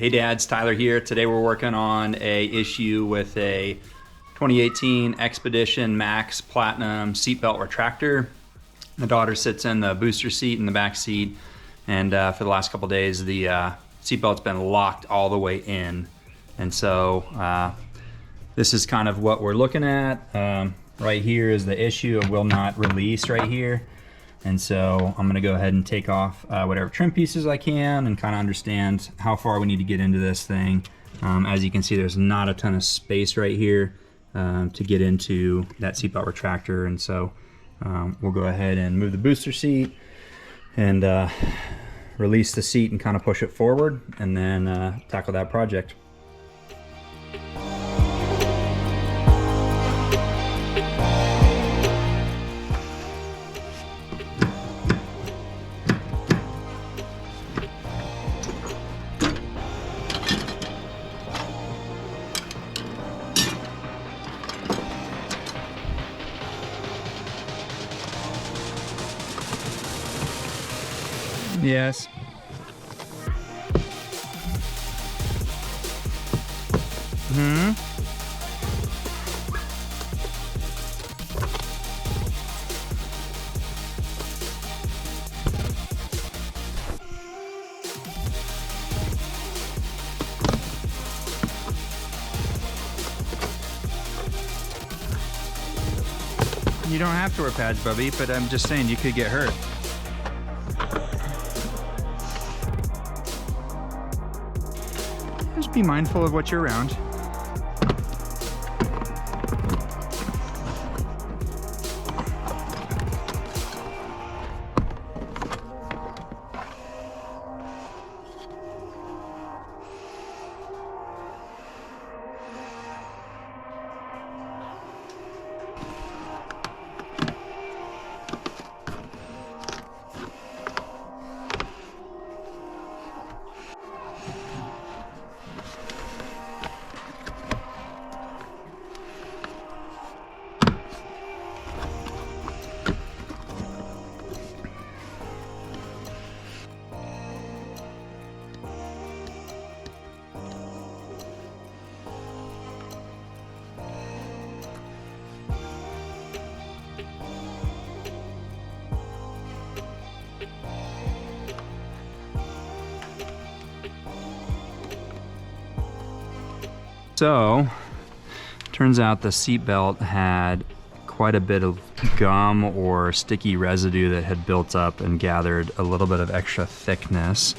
Hey dads, Tyler here. Today we're working on a issue with a 2018 Expedition Max Platinum seatbelt retractor. The daughter sits in the booster seat in the back seat, and for the last couple days the seatbelt's been locked all the way in. And so this is kind of what we're looking at. Right here is the issue. It will not release right here. And so I'm gonna go ahead and take off whatever trim pieces I can and kind of understand how far we need to get into this thing. As you can see, there's not a ton of space right here to get into that seatbelt retractor. And so we'll go ahead and move the booster seat and release the seat and kind of push it forward, and then tackle that project. Yes. You don't have to wear pads, Bubby, but I'm just saying you could get hurt. Just be mindful of what you're around. So, turns out the seatbelt had quite a bit of gum or sticky residue that had built up and gathered a little bit of extra thickness.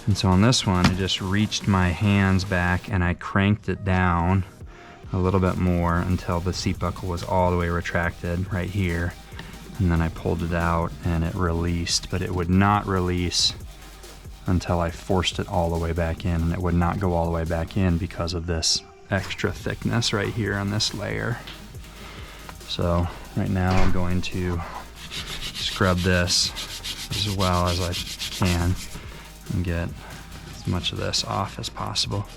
And so on this one, I just reached my hands back and I cranked it down a little bit more until the seat buckle was all the way retracted right here. And then I pulled it out and it released, but it would not release until I forced it all the way back in, and it would not go all the way back in because of this extra thickness right here on this layer. So right now I'm going to scrub this as well as I can and get as much of this off as possible.